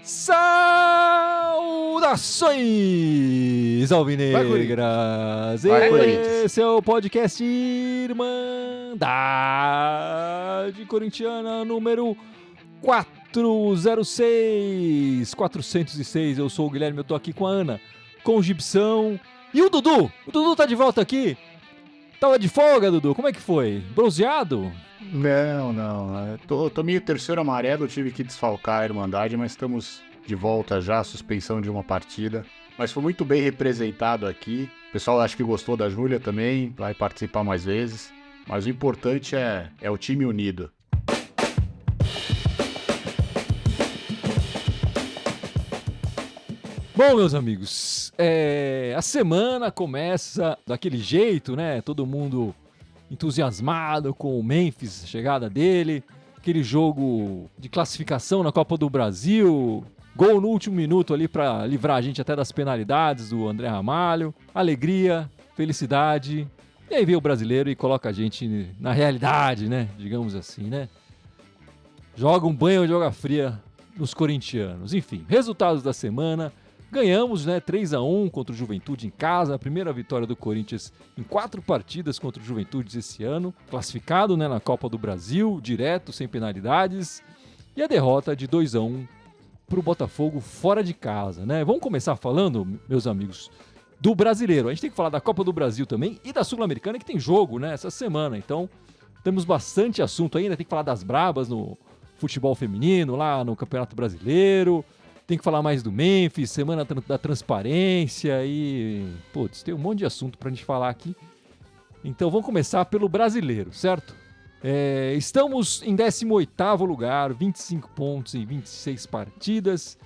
Saudações alvinegras! Esse é o podcast Irmandade Corintiana número 406. Eu sou o Guilherme, eu tô aqui com a Ana, com o Gibson e o Dudu. O Dudu tá de volta aqui. Tava de folga, Dudu? Como é que foi? Bronzeado? Não. Tô meio terceiro amarelo, tive que desfalcar a Irmandade, mas estamos de volta já, suspensão de uma partida. Mas foi muito bem representado aqui. O pessoal acho que gostou da Júlia também, vai participar mais vezes. Mas o importante é o time unido. Bom, meus amigos, a semana começa daquele jeito, né? Todo mundo entusiasmado com o Memphis, a chegada dele, aquele jogo de classificação na Copa do Brasil, gol no último minuto ali para livrar a gente até das penalidades do André Ramalho, alegria, felicidade, e aí vem o brasileiro e coloca a gente na realidade, né? Digamos assim, né? Joga um banho de água fria nos corintianos. Enfim, resultados da semana. Ganhamos, né, 3-1 contra o Juventude em casa, a primeira vitória do Corinthians em 4 partidas contra o Juventude esse ano, classificado, né, na Copa do Brasil, direto, sem penalidades, e a derrota de 2-1 para o Botafogo fora de casa, né? Vamos começar falando, meus amigos, do brasileiro. A gente tem que falar da Copa do Brasil também e da Sul-Americana, que tem jogo, né, essa semana, então temos bastante assunto ainda, tem que falar das brabas no futebol feminino, lá no Campeonato Brasileiro. Tem que falar mais do Memphis, semana da transparência e... Putz, tem um monte de assunto pra gente falar aqui. Então vamos começar pelo brasileiro, certo? Estamos em 18º lugar, 25 pontos em 26 partidas,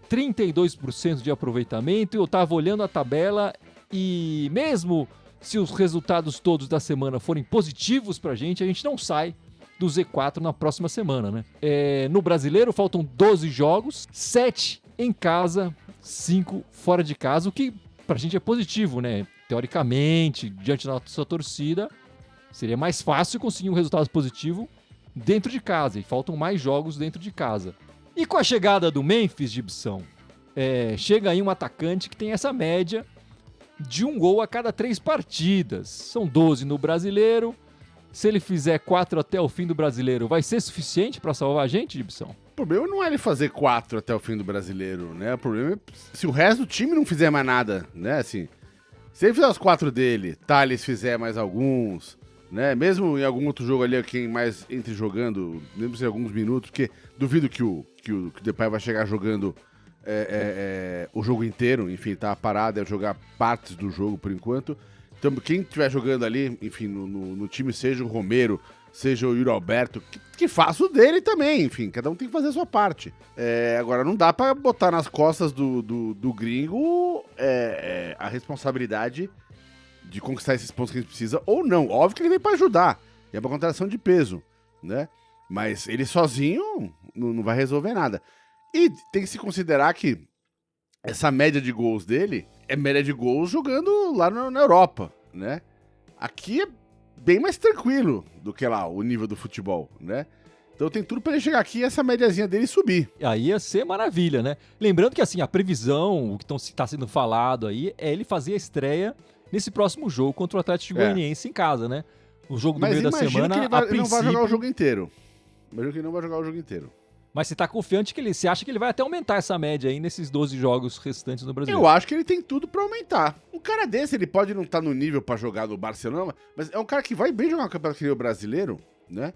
32% de aproveitamento. Eu tava olhando a tabela e mesmo se os resultados todos da semana forem positivos pra gente, a gente não sai do Z4 na próxima semana, né? No brasileiro faltam 12 jogos, 7 em casa, 5 fora de casa, o que pra gente é positivo, né? Teoricamente, diante da nossa torcida, seria mais fácil conseguir um resultado positivo dentro de casa, e faltam mais jogos dentro de casa. E com a chegada do Memphis, Gibson, chega aí um atacante que tem essa média de 1 gol a cada 3 partidas. São 12 no brasileiro. Se ele fizer 4 até o fim do brasileiro, vai ser suficiente pra salvar a gente, Gibson? O problema não é ele fazer 4 até o fim do brasileiro, né? O problema é se o resto do time não fizer mais nada, né? Assim, se ele fizer os 4 dele, Thales fizer mais alguns, né? Mesmo em algum outro jogo ali, quem mais entre jogando, mesmo em alguns minutos, porque duvido que o Depay vai chegar jogando o jogo inteiro, enfim, tá parado, é jogar partes do jogo por enquanto. Então, quem estiver jogando ali, enfim, no time, seja o Romero, seja o Yuri Alberto, que faça o dele também, enfim, cada um tem que fazer a sua parte. Agora, não dá pra botar nas costas do gringo a responsabilidade de conquistar esses pontos que a gente precisa, ou não. Óbvio que ele vem pra ajudar, é uma contratação de peso, né? Mas ele sozinho não vai resolver nada. E tem que se considerar que essa média de gols dele é média de gols jogando lá na Europa, né? Aqui é bem mais tranquilo do que lá o nível do futebol, né? Então tem tudo pra ele chegar aqui e essa médiazinha dele subir. Aí ia ser maravilha, né? Lembrando que assim, a previsão, o que está sendo falado aí, é ele fazer a estreia nesse próximo jogo contra o Atlético Goianiense em casa, né? O jogo do meio da semana, que ele não vai jogar o jogo inteiro. Imagino que ele não vai jogar o jogo inteiro. Mas você tá confiante que você acha que ele vai até aumentar essa média aí nesses 12 jogos restantes no Brasil? Eu acho que ele tem tudo pra aumentar. Um cara desse, ele pode não estar no nível pra jogar no Barcelona, mas é um cara que vai bem jogar no Campeonato Brasileiro, né?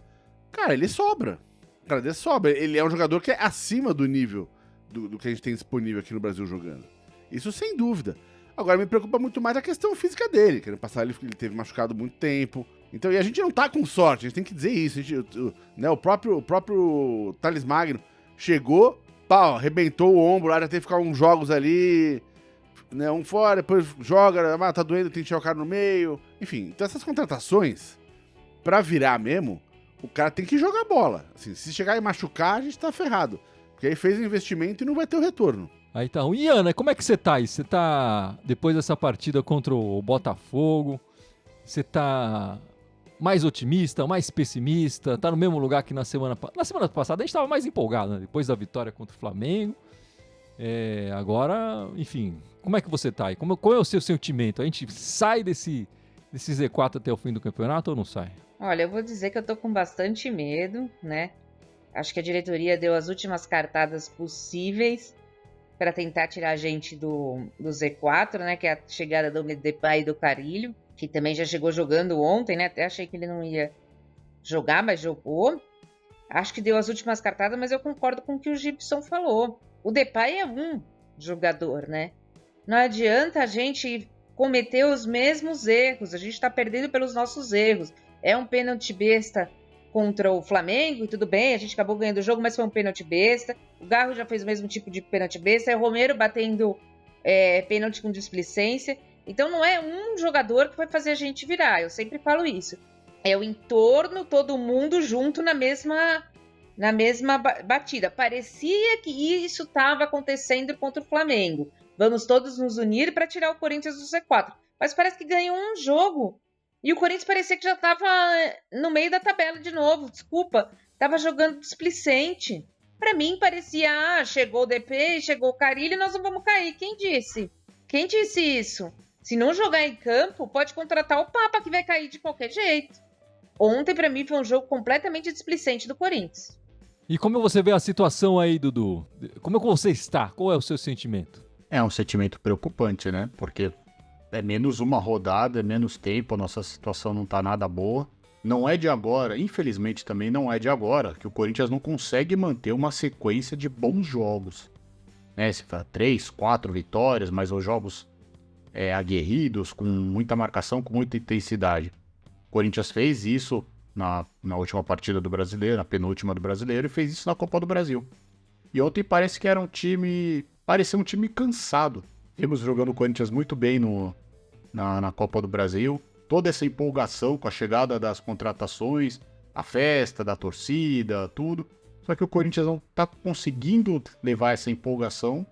Cara, ele sobra. Um cara desse sobra. Ele é um jogador que é acima do nível do que a gente tem disponível aqui no Brasil jogando. Isso sem dúvida. Agora, me preocupa muito mais a questão física dele, que ano passado ele teve machucado muito tempo. Então, e a gente não tá com sorte, a gente tem que dizer isso. Né, o próprio Thales Magno chegou, pau, arrebentou o ombro, lá já teve que ficar uns jogos ali, né, um fora, depois joga, tá doendo, tem que tirar o cara no meio. Enfim, então essas contratações, pra virar mesmo, o cara tem que jogar bola. Assim, se chegar e machucar, a gente tá ferrado. Porque aí fez o investimento e não vai ter o retorno. Aí então, e Ana, como é que você tá aí? Você tá, depois dessa partida contra o Botafogo, Você tá mais otimista, mais pessimista? Tá no mesmo lugar que na semana passada a gente tava mais empolgado, né? Depois da vitória contra o Flamengo. Agora, enfim, como é que você tá aí? Qual é o seu sentimento? A gente sai desse Z4 até o fim do campeonato ou não sai? Olha, eu vou dizer que eu tô com bastante medo, né? Acho que a diretoria deu as últimas cartadas possíveis para tentar tirar a gente do Z4, né? Que é a chegada do Depay e do Carrilho, que também já chegou jogando ontem, né? Até achei que ele não ia jogar, mas jogou. Acho que deu as últimas cartadas, mas eu concordo com o que o Gibson falou. O Depay é um jogador, né? Não adianta a gente cometer os mesmos erros. A gente tá perdendo pelos nossos erros. É um pênalti besta contra o Flamengo, e tudo bem, a gente acabou ganhando o jogo, mas foi um pênalti besta. O Garro já fez o mesmo tipo de pênalti besta. É o Romero batendo pênalti com displicência. Então não é um jogador que vai fazer a gente virar. Eu sempre falo isso. É o entorno, todo mundo junto na mesma batida. Parecia que isso estava acontecendo contra o Flamengo. Vamos todos nos unir para tirar o Corinthians do Z4. Mas parece que ganhou um jogo. E o Corinthians parecia que já estava no meio da tabela de novo. Desculpa, estava jogando displicente. Para mim parecia, chegou o DP, chegou o Carrilho, nós não vamos cair. Quem disse? Quem disse isso? Se não jogar em campo, pode contratar o Papa que vai cair de qualquer jeito. Ontem, para mim, foi um jogo completamente displicente do Corinthians. E como você vê a situação aí, Dudu? Como é que você está? Qual é o seu sentimento? É um sentimento preocupante, né? Porque é menos uma rodada, é menos tempo, a nossa situação não tá nada boa. Não é de agora, infelizmente também não é de agora, que o Corinthians não consegue manter uma sequência de bons jogos. Né? Se fala 3, 4 vitórias, mas os jogos aguerridos, com muita marcação, com muita intensidade. O Corinthians fez isso na última partida do Brasileiro, na penúltima do Brasileiro, e fez isso na Copa do Brasil. E ontem parece que era parecia um time cansado. Vimos jogando o Corinthians muito bem na Copa do Brasil. Toda essa empolgação com a chegada das contratações, a festa da torcida, tudo. Só que o Corinthians não está conseguindo levar essa empolgação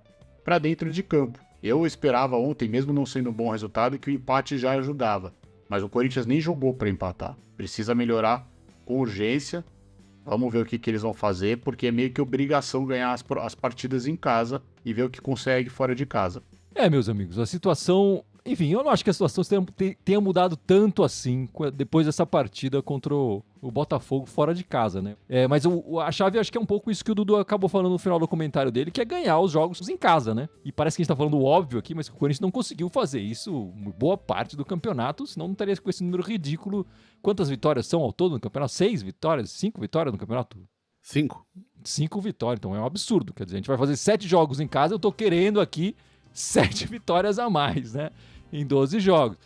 para dentro de campo. Eu esperava ontem, mesmo não sendo um bom resultado, que o empate já ajudava. Mas o Corinthians nem jogou para empatar. Precisa melhorar com urgência. Vamos ver o que eles vão fazer, porque é meio que obrigação ganhar as partidas em casa e ver o que consegue fora de casa. Meus amigos, a situação... Enfim, eu não acho que a situação tenha mudado tanto assim depois dessa partida contra o Botafogo fora de casa, né? Mas a chave acho que é um pouco isso que o Dudu acabou falando no final do comentário dele, que é ganhar os jogos em casa, né? E parece que a gente tá falando óbvio aqui, mas que o Corinthians não conseguiu fazer isso boa parte do campeonato, senão não estaria com esse número ridículo. Quantas vitórias são ao todo no campeonato? 6 vitórias? 5 vitórias no campeonato? 5. 5 vitórias, então é um absurdo. Quer dizer, a gente vai fazer 7 jogos em casa, eu tô querendo aqui 7 vitórias a mais, né? Em 12 jogos.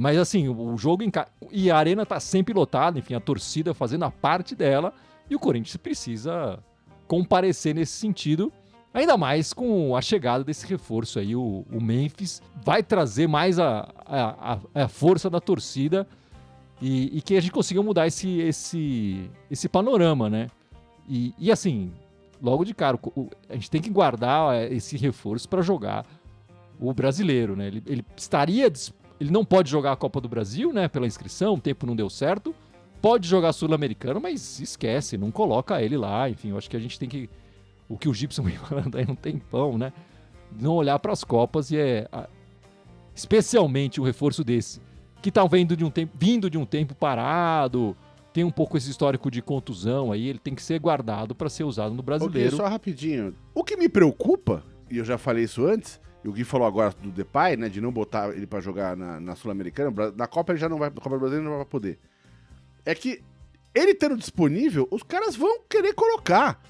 Mas assim, o jogo em casa... E a arena tá sempre lotada, enfim, a torcida fazendo a parte dela, e o Corinthians precisa comparecer nesse sentido, ainda mais com a chegada desse reforço aí. O Memphis vai trazer mais a força da torcida e que a gente consiga mudar esse panorama, né? E assim, logo de cara, a gente tem que guardar esse reforço para jogar o brasileiro, né? Ele não pode jogar a Copa do Brasil, né? Pela inscrição, o tempo não deu certo. Pode jogar Sul-Americano, mas esquece, não coloca ele lá. Enfim, eu acho que a gente tem que... O que o Gibson vem falando aí um tempão, né? Não olhar para as Copas e especialmente o reforço desse, que tá vindo de um tempo parado, tem um pouco esse histórico de contusão aí, ele tem que ser guardado para ser usado no brasileiro. Só rapidinho. O que me preocupa, e eu já falei isso antes, e o Gui falou agora do Depay, né, de não botar ele pra jogar na Sul-Americana, na Copa ele já não vai, na Copa do Brasil ele não vai poder. É que ele tendo disponível, os caras vão querer colocar.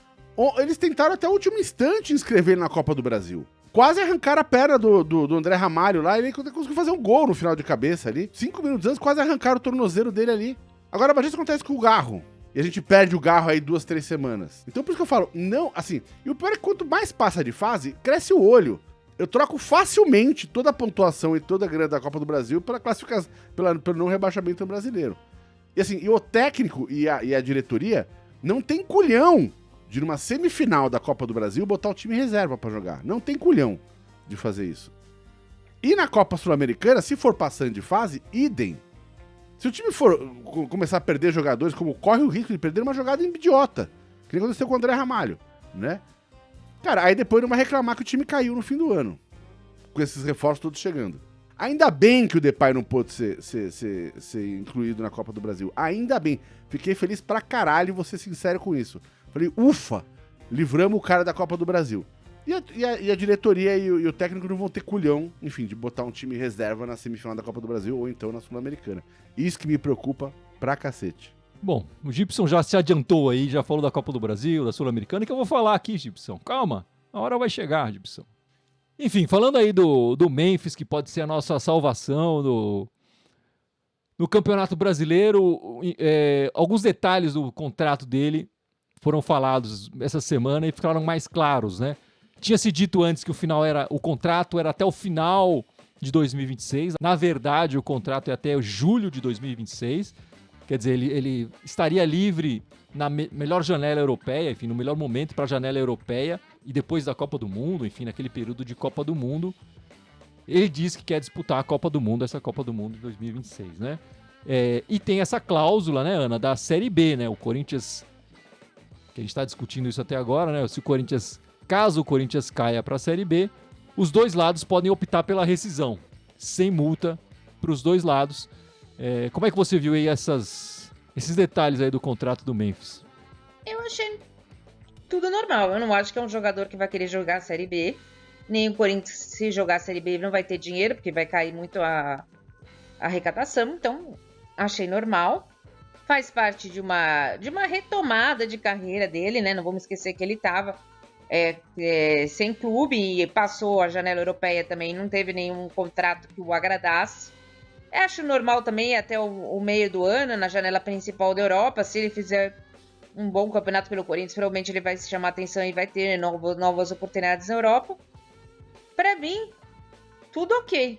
Eles tentaram até o último instante inscrever ele na Copa do Brasil. Quase arrancaram a perna do André Ramalho lá, ele conseguiu fazer um gol no final de cabeça ali. 5 minutos antes, quase arrancaram o tornozelo dele ali. Agora, imagina se acontece com o Garro. E a gente perde o Garro aí 2, 3 semanas. Então por isso que eu falo, não, assim, e o pior é que quanto mais passa de fase, cresce o olho. Eu troco facilmente toda a pontuação e toda a grana da Copa do Brasil pela classificação, pelo não rebaixamento brasileiro. E assim, e o técnico e a diretoria não tem culhão de numa semifinal da Copa do Brasil botar o time em reserva pra jogar. Não tem culhão de fazer isso. E na Copa Sul-Americana, se for passando de fase, idem. Se o time for começar a perder jogadores, como corre o risco de perder uma jogada idiota, que nem aconteceu com o André Ramalho, né? Cara, aí depois não vai reclamar que o time caiu no fim do ano, com esses reforços todos chegando. Ainda bem que o Depay não pôde ser incluído na Copa do Brasil. Ainda bem. Fiquei feliz pra caralho, vou ser sincero com isso. Falei, ufa, livramos o cara da Copa do Brasil. E a diretoria e o técnico não vão ter culhão, enfim, de botar um time reserva na semifinal da Copa do Brasil ou então na Sul-Americana. Isso que me preocupa pra cacete. Bom, o Gibson já se adiantou aí, já falou da Copa do Brasil, da Sul-Americana, que eu vou falar aqui, Gibson. Calma, a hora vai chegar, Gibson. Enfim, falando aí do Memphis, que pode ser a nossa salvação no Campeonato Brasileiro, alguns detalhes do contrato dele foram falados essa semana e ficaram mais claros, né? Tinha se dito antes que o contrato era até o final de 2026. Na verdade, o contrato é até julho de 2026. Quer dizer, ele estaria livre na melhor janela europeia, enfim, no melhor momento para a janela europeia e depois da Copa do Mundo, enfim, naquele período de Copa do Mundo. Ele diz que quer disputar a Copa do Mundo, essa Copa do Mundo de 2026, né? E tem essa cláusula, né, Ana, da Série B, né? O Corinthians, que a gente está discutindo isso até agora, né? Caso o Corinthians caia para a Série B, os dois lados podem optar pela rescisão, sem multa para os dois lados. Como é que você viu aí esses detalhes aí do contrato do Memphis? Eu achei tudo normal. Eu não acho que é um jogador que vai querer jogar a Série B. Nem o Corinthians, se jogar a Série B, não vai ter dinheiro, porque vai cair muito a arrecadação. Então, achei normal. Faz parte de uma retomada de carreira dele, né? Não vamos esquecer que ele estava sem clube e passou a janela europeia também, não teve nenhum contrato que o agradasse. Acho normal também até o meio do ano, na janela principal da Europa, se ele fizer um bom campeonato pelo Corinthians, provavelmente ele vai se chamar atenção e vai ter novas oportunidades na Europa. Pra mim, tudo ok.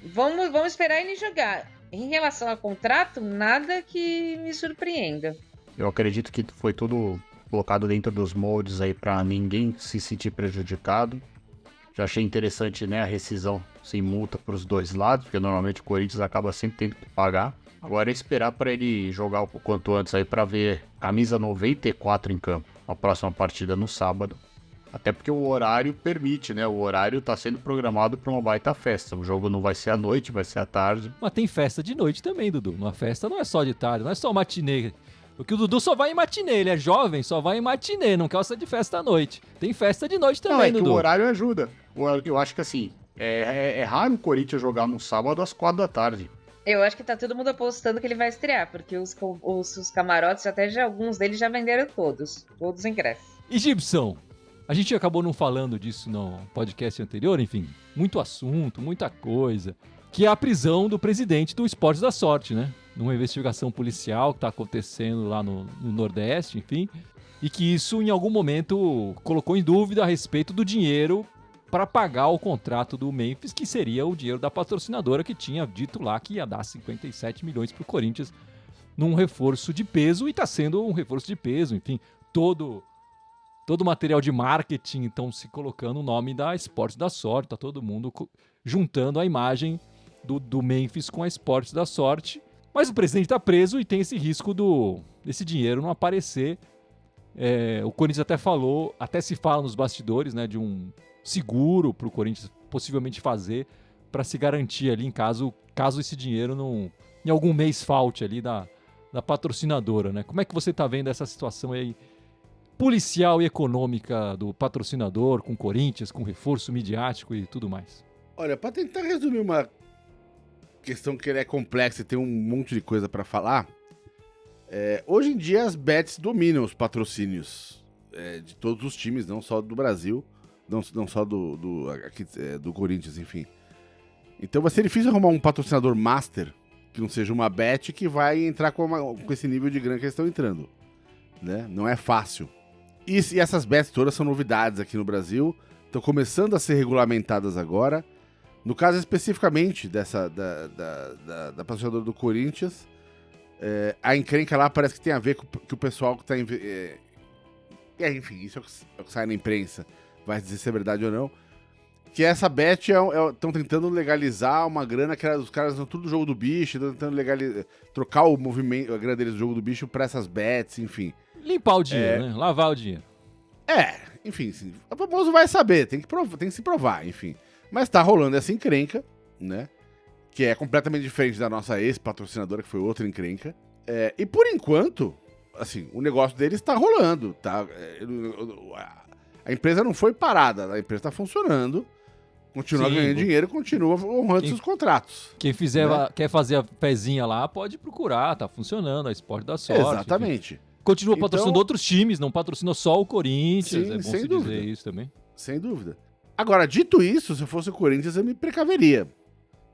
Vamos esperar ele jogar. Em relação ao contrato, nada que me surpreenda. Eu acredito que foi tudo colocado dentro dos moldes aí pra ninguém se sentir prejudicado. Já achei interessante, né, a rescisão sem multa pros dois lados, porque normalmente o Corinthians acaba sempre tendo que pagar. Agora é esperar pra ele jogar o quanto antes aí pra ver camisa 94 em campo, a próxima partida no sábado. Até porque o horário permite, né? O horário tá sendo programado pra uma baita festa. O jogo não vai ser à noite, vai ser à tarde. Mas tem festa de noite também, Dudu. Uma festa não é só de tarde, não é só matinê. Porque o Dudu só vai em matinê, ele é jovem, só vai em matinê, não gosta de festa à noite. Tem festa de noite também, não, é Dudu. Que o horário ajuda. Eu acho que assim, é raro o Corinthians jogar no sábado às 4 da tarde. Eu acho que tá todo mundo apostando que ele vai estrear, porque os camarotes, alguns deles já venderam todos ingressos. E Gibson? A gente acabou não falando disso no podcast anterior, enfim, muito assunto, muita coisa, que é a prisão do presidente do Esportes da Sorte, né? Numa investigação policial que está acontecendo lá no Nordeste, enfim, e que isso em algum momento colocou em dúvida a respeito do dinheiro para pagar o contrato do Memphis, que seria o dinheiro da patrocinadora que tinha dito lá que ia dar 57 milhões para o Corinthians num reforço de peso, e está sendo um reforço de peso, enfim, todo o material de marketing, então, se colocando o nome da Esportes da Sorte, tá todo mundo juntando a imagem do Memphis com a Esportes da Sorte. Mas o presidente está preso e tem esse risco desse dinheiro não aparecer. O Corinthians até se fala nos bastidores, né, de um seguro para o Corinthians possivelmente fazer para se garantir ali em caso esse dinheiro em algum mês falte ali da patrocinadora, né? Como é que você está vendo essa situação aí policial e econômica do patrocinador com o Corinthians, com reforço midiático e tudo mais? Olha, para tentar resumir uma questão que é complexa e tem um monte de coisa para falar, hoje em dia as bets dominam os patrocínios de todos os times, não só do Brasil, não só do Corinthians, enfim. Então vai ser difícil arrumar um patrocinador master que não seja uma bet que vai entrar com esse nível de grana que eles estão entrando, né? Não é fácil. E essas bets todas são novidades aqui no Brasil, estão começando a ser regulamentadas agora. No caso especificamente da patrocinadora do Corinthians, a encrenca lá parece que tem a ver com que o pessoal que está... enfim, isso é o que sai na imprensa, vai dizer se é verdade ou não. que essa bet estão tentando legalizar uma grana que os caras são tudo do jogo do bicho, estão tentando trocar o movimento, a grana deles do jogo do bicho pra essas bets, enfim. Limpar o dinheiro, né? Lavar o dinheiro. Enfim, o famoso vai saber, tem que se provar, enfim. Mas tá rolando essa encrenca, né? Que é completamente diferente da nossa ex-patrocinadora, que foi outra encrenca. E por enquanto, assim, o negócio deles tá rolando, tá? A empresa não foi parada, a empresa tá funcionando, continua ganhando dinheiro, continua honrando seus contratos. Quem quer fazer a pezinha lá, pode procurar, tá funcionando, a Esporte da Sorte. Exatamente. Enfim. Continua patrocinando outros times, não patrocina só o Corinthians, sim, é bom sem se dúvida. dizer isso também. Sem dúvida. Agora, dito isso, se eu fosse o Corinthians, eu me precaveria,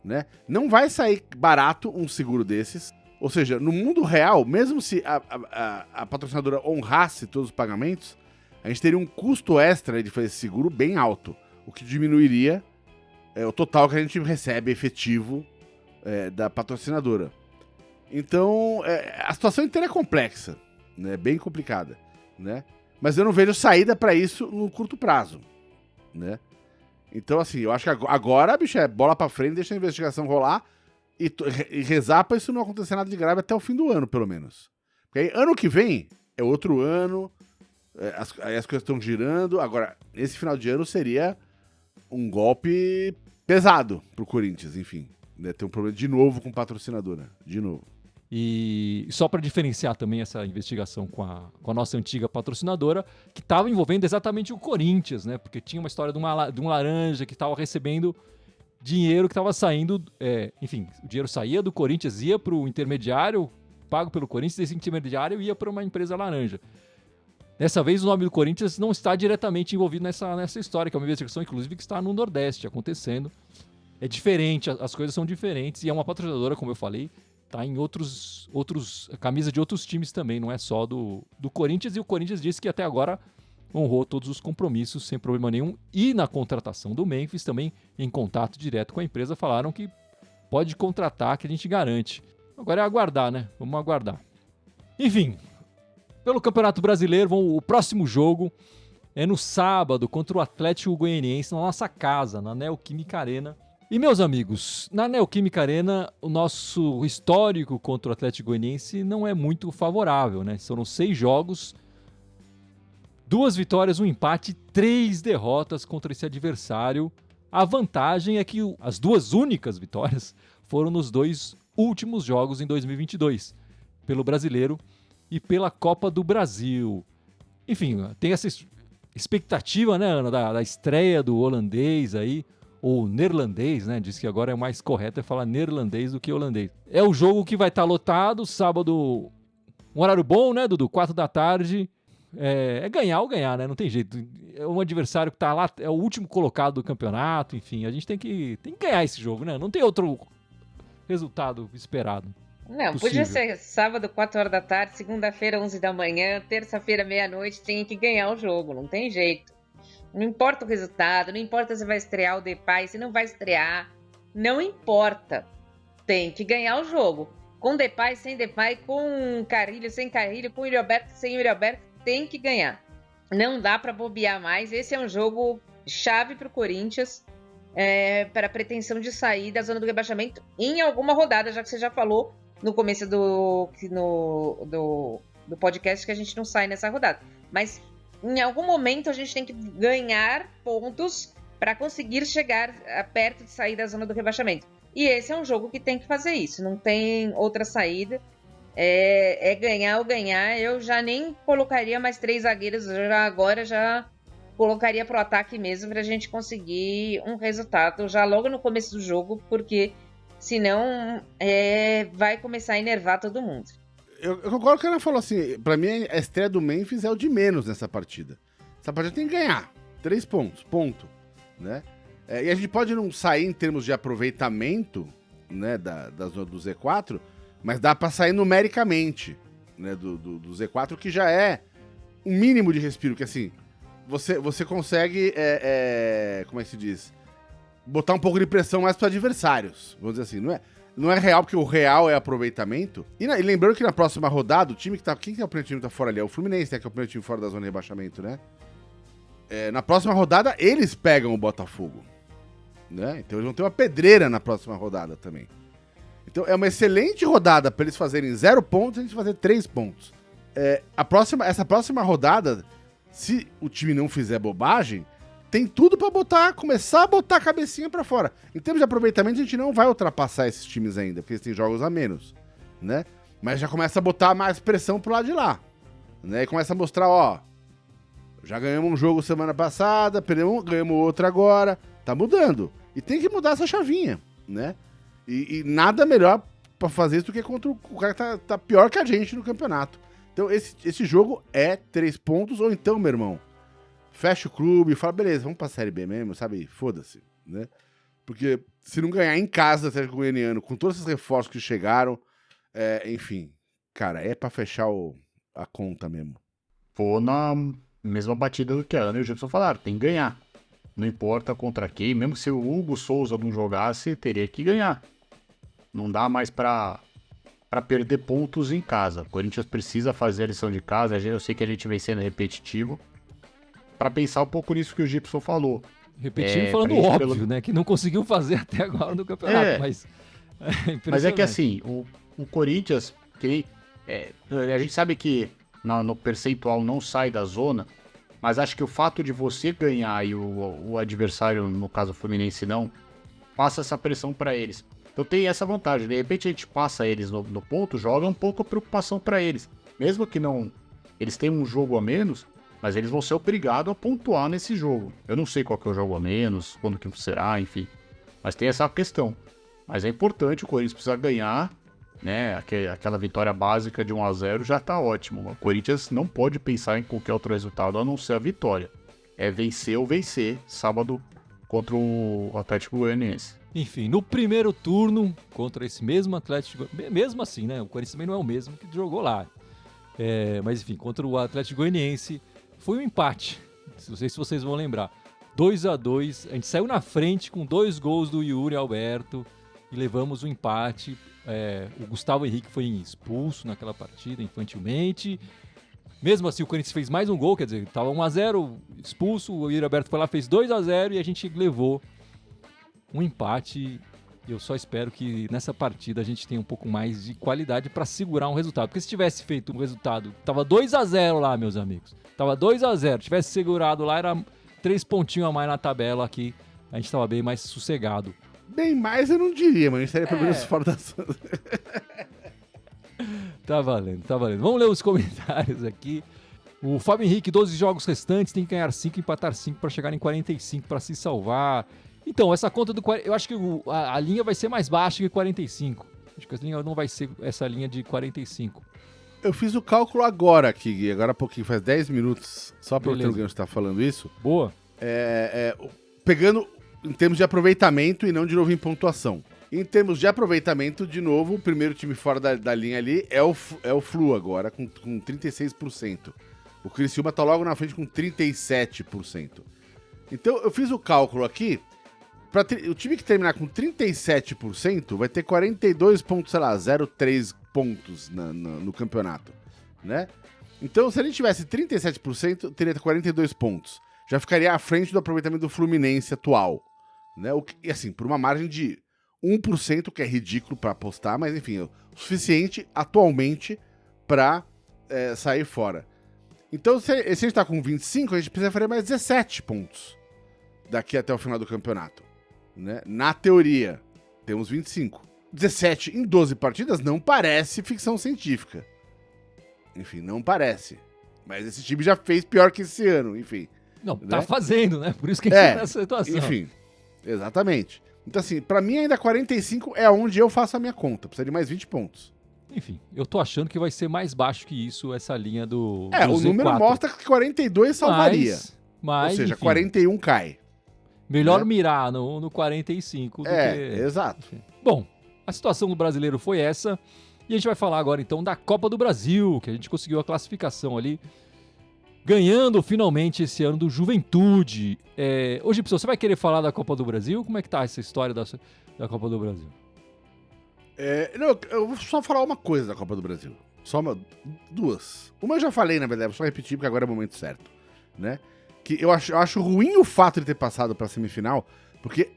né? Não vai sair barato um seguro desses. Ou seja, no mundo real, mesmo se a patrocinadora honrasse todos os pagamentos, a gente teria um custo extra de fazer esse seguro bem alto, o que diminuiria o total que a gente recebe efetivo da patrocinadora. Então, a situação inteira é complexa, né? Bem complicada, né? Mas eu não vejo saída para isso no curto prazo, né? Então, assim, eu acho que agora, bicho, é bola pra frente, deixa a investigação rolar e rezar pra isso não acontecer nada de grave até o fim do ano, pelo menos. Porque aí, ano que vem, é outro ano, aí as coisas estão girando. Agora, esse final de ano seria um golpe pesado pro Corinthians, enfim. Né? Ter um problema de novo com patrocinadora, de novo. E só para diferenciar também essa investigação com a nossa antiga patrocinadora, que estava envolvendo exatamente o Corinthians, né? Porque tinha uma história de um laranja que estava recebendo dinheiro que estava saindo... enfim, o dinheiro saía do Corinthians, ia para o intermediário, pago pelo Corinthians, esse intermediário ia para uma empresa laranja. Dessa vez o nome do Corinthians não está diretamente envolvido nessa história, que é uma investigação, inclusive, que está no Nordeste acontecendo. É diferente, as coisas são diferentes, e é uma patrocinadora, como eu falei, tá em outros camisa de outros times também, não é só do Corinthians, e o Corinthians disse que até agora honrou todos os compromissos sem problema nenhum, e na contratação do Memphis também, em contato direto com a empresa, falaram que pode contratar, que a gente garante. Agora é aguardar, né? Vamos aguardar. Enfim, pelo Campeonato Brasileiro, o próximo jogo é no sábado contra o Atlético Goianiense, na nossa casa, na Neoquímica Arena. E, meus amigos, na Neoquímica Arena, o nosso histórico contra o Atlético Goianiense não é muito favorável, né? Foram 6 jogos, 2 vitórias, 1 empate, 3 derrotas contra esse adversário. A vantagem é que as 2 únicas vitórias foram nos 2 últimos jogos em 2022, pelo Brasileiro e pela Copa do Brasil. Enfim, tem essa expectativa, né, Ana, da estreia do holandês aí, ou neerlandês, né? Diz que agora é mais correto falar neerlandês do que holandês. É o jogo que vai estar lotado, sábado, um horário bom, né, Dudu? 4 da tarde. É ganhar ou ganhar, né? Não tem jeito. É um adversário que tá lá, é o último colocado do campeonato, enfim. A gente tem que ganhar esse jogo, né? Não tem outro resultado esperado. Não, podia ser sábado, 4 horas da tarde, segunda-feira, 11 da manhã, terça-feira, meia-noite, tem que ganhar o jogo, não tem jeito. Não importa o resultado, não importa se vai estrear o Depay, se não vai estrear, não importa. Tem que ganhar o jogo. Com Depay, sem Depay, com Carrilho, sem Carrilho, com Yuri Alberto, sem Yuri Alberto, tem que ganhar. Não dá para bobear mais. Esse é um jogo chave para o Corinthians, para a pretensão de sair da zona do rebaixamento em alguma rodada, já que você já falou no começo do podcast que a gente não sai nessa rodada. Mas em algum momento a gente tem que ganhar pontos para conseguir chegar perto de sair da zona do rebaixamento. E esse é um jogo que tem que fazer isso, não tem outra saída. É ganhar ou ganhar. Eu já nem colocaria mais 3 zagueiros, agora já colocaria pro ataque mesmo pra gente conseguir um resultado já logo no começo do jogo, porque senão vai começar a enervar todo mundo. Eu concordo que ela falou assim, pra mim a estreia do Memphis é o de menos nessa partida. Essa partida tem que ganhar, 3 pontos, ponto, né? E a gente pode não sair em termos de aproveitamento, né, da zona do Z4, mas dá pra sair numericamente, né, do Z4, que já é um mínimo de respiro, que assim, você consegue, como é que se diz, botar um pouco de pressão mais para adversários, vamos dizer assim, não é real, porque o real é aproveitamento. E lembrando que na próxima rodada, o time que tá... Quem que é o primeiro time que tá fora ali? É o Fluminense, né? Que é o primeiro time fora da zona de rebaixamento, né? Na próxima rodada, eles pegam o Botafogo. né? Então eles vão ter uma pedreira na próxima rodada também. Então é uma excelente rodada para eles fazerem 0 pontos e a gente fazer 3 pontos. Essa próxima rodada, se o time não fizer bobagem, tem tudo para começar a botar a cabecinha para fora. Em termos de aproveitamento, a gente não vai ultrapassar esses times ainda, porque eles têm jogos a menos, né? Mas já começa a botar mais pressão pro lado de lá, né? E começa a mostrar, ó, já ganhamos um jogo semana passada, ganhamos outro agora, tá mudando. E tem que mudar essa chavinha, né? E nada melhor pra fazer isso do que contra o cara que tá pior que a gente no campeonato. Então esse jogo é 3 pontos, ou então, meu irmão, fecha o clube e fala, beleza, vamos pra Série B mesmo, sabe? Foda-se, né? Porque se não ganhar em casa do Atlético Goianiano, com todos esses reforços que chegaram, enfim, cara, é pra fechar a conta mesmo. Vou na mesma batida do que a Ana e o Gibson falaram, tem que ganhar. Não importa contra quem, mesmo se o Hugo Souza não jogasse, teria que ganhar. Não dá mais pra perder pontos em casa. O Corinthians precisa fazer a lição de casa, eu sei que a gente vem sendo repetitivo, pra pensar um pouco nisso que o Gibson falou. Repetindo falando óbvio, né? Que não conseguiu fazer até agora no campeonato, mas... Mas é que assim, o Corinthians, a gente sabe que no percentual não sai da zona, mas acho que o fato de você ganhar e o adversário, no caso o Fluminense não, passa essa pressão pra eles. Então tem essa vantagem, de repente a gente passa eles no ponto, joga um pouco a preocupação pra eles. Mesmo que não, eles tenham um jogo a menos, mas eles vão ser obrigados a pontuar nesse jogo. Eu não sei qual que é o jogo a menos, quando que será, enfim. Mas tem essa questão. Mas é importante, o Corinthians precisa ganhar, né? Aquela vitória básica de 1-0 já tá ótimo. O Corinthians não pode pensar em qualquer outro resultado a não ser a vitória. É vencer ou vencer sábado contra o Atlético Goianiense. Enfim, no primeiro turno, contra esse mesmo Atlético, mesmo assim, né? O Corinthians também não é o mesmo que jogou lá. Mas enfim, contra o Atlético Goianiense, foi um empate. Não sei se vocês vão lembrar. 2-2, a gente saiu na frente com 2 gols do Yuri Alberto e levamos o empate. O Gustavo Henrique foi expulso naquela partida infantilmente. Mesmo assim, o Corinthians fez mais um gol, quer dizer, estava 1-0, expulso, o Yuri Alberto foi lá, fez 2-0 e a gente levou um empate. Eu só espero que nessa partida a gente tenha um pouco mais de qualidade para segurar um resultado. Porque se tivesse feito um resultado, tava 2-0 lá, meus amigos. Tava 2-0, tivesse segurado lá, era 3 pontinhos a mais na tabela aqui. A gente tava bem mais sossegado. Bem mais eu não diria, mas a gente teria pelo menos fora da zona. Tá valendo, tá valendo. Vamos ler os comentários aqui. O Fábio Henrique, 12 jogos restantes, tem que ganhar 5, empatar 5 para chegar em 45 para se salvar. Então, essa conta do... Eu acho que a linha vai ser mais baixa que 45. Acho que a linha não vai ser essa linha de 45. Eu fiz o cálculo agora aqui, Gui, agora há pouquinho, faz 10 minutos, só para eu ter o ganho de estar falando isso. Boa. Pegando em termos de aproveitamento e não de novo em pontuação. Em termos de aproveitamento, de novo, o primeiro time fora da linha ali é o Flu agora, com 36%. O Criciúma tá logo na frente com 37%. Então, eu fiz o cálculo aqui. O time que terminar com 37% vai ter 42,03 pontos no campeonato, né? Então, se a gente tivesse 37%, teria 42 pontos. Já ficaria à frente do aproveitamento do Fluminense atual, né? E assim, por uma margem de 1%, que é ridículo para apostar, mas enfim, o suficiente atualmente para sair fora. Então, se a gente tá com 25, a gente precisa fazer mais 17 pontos daqui até o final do campeonato. Né? Na teoria, temos 25. 17 em 12 partidas não parece ficção científica. Enfim, não parece. Mas esse time já fez pior que esse ano, enfim. Não, né? Tá fazendo, né? Por isso que a gente tá nessa situação. Enfim, exatamente. Então assim, pra mim ainda 45 é onde eu faço a minha conta. Precisa de mais 20 pontos. Enfim, eu tô achando que vai ser mais baixo que isso, essa linha do o número Z4. mostra que 42 salvaria. Mas, ou seja, enfim, 41 cai. melhor né? mirar no 45 do que... Exato. Enfim. Bom, a situação do brasileiro foi essa. E a gente vai falar agora, então, da Copa do Brasil, que a gente conseguiu a classificação ali, ganhando finalmente esse ano do Juventude. Ô, Gibson, você vai querer falar da Copa do Brasil? Como é que tá essa história da Copa do Brasil? Não, eu vou só falar uma coisa da Copa do Brasil. Só duas. Uma eu já falei, na verdade, vou só repetir porque agora é o momento certo, né? Que eu acho ruim o fato de ter passado pra semifinal, porque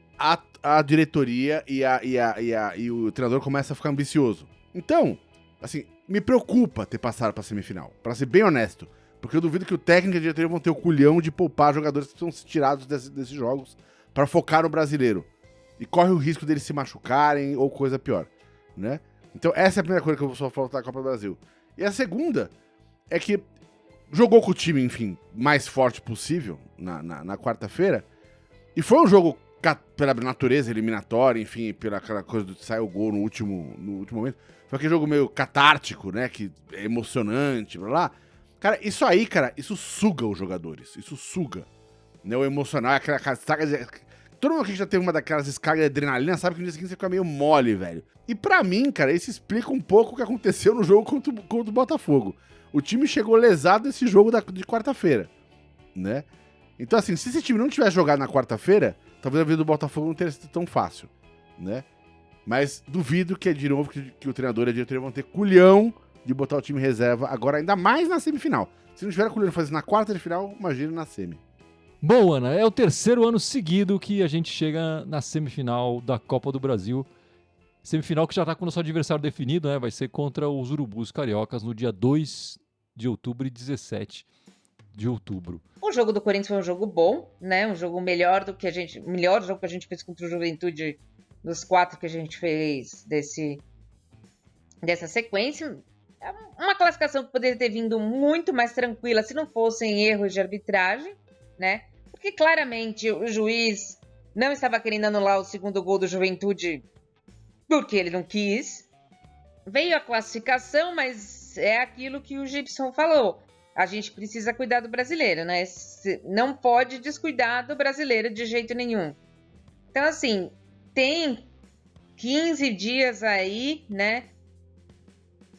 a diretoria e o treinador começa a ficar ambicioso. Então, assim, me preocupa ter passado pra semifinal, pra ser bem honesto. Porque eu duvido que o técnico e a diretoria vão ter o culhão de poupar jogadores que precisam ser tirados desses jogos pra focar no brasileiro. E corre o risco deles se machucarem ou coisa pior, né? Então essa é a primeira coisa que eu vou só falar da Copa do Brasil. E a segunda é que jogou com o time, enfim, mais forte possível na quarta-feira. E foi um jogo pela natureza eliminatória, enfim, pela aquela coisa de sair o gol no último momento. Foi aquele jogo meio catártico, né? Que é emocionante, blá blá. Cara, isso aí, cara, isso suga os jogadores. Isso suga. Né, o emocional, aquela saga de... Todo mundo que já teve uma daquelas descargas de adrenalina sabe que no dia seguinte você fica meio mole, velho. E pra mim, cara, isso explica um pouco o que aconteceu no jogo contra o Botafogo. O time chegou lesado nesse jogo de quarta-feira, né? Então, assim, se esse time não tivesse jogado na quarta-feira, talvez a vida do Botafogo não teria sido tão fácil, né? Mas duvido que, de novo, que o treinador e a diretoria vão ter culhão de botar o time em reserva agora, ainda mais na semifinal. Se não tiver culhão de fazer isso na quarta de final, imagina na semi. Bom, Ana, é o terceiro ano seguido que a gente chega na semifinal da Copa do Brasil. Semifinal que já está com o nosso adversário definido, né? Vai ser contra os Urubus Cariocas no dia 2 de outubro e 17 de outubro. O jogo do Corinthians foi um jogo bom, né? Um jogo melhor jogo que a gente fez contra o Juventude dos 4 que a gente fez dessa sequência. É uma classificação que poderia ter vindo muito mais tranquila se não fossem erros de arbitragem, né? Porque claramente o juiz não estava querendo anular o segundo gol do Juventude porque ele não quis. Veio a classificação, mas é aquilo que o Gibson falou. A gente precisa cuidar do brasileiro, né? Não pode descuidar do brasileiro de jeito nenhum. Então, assim, tem 15 dias aí, né?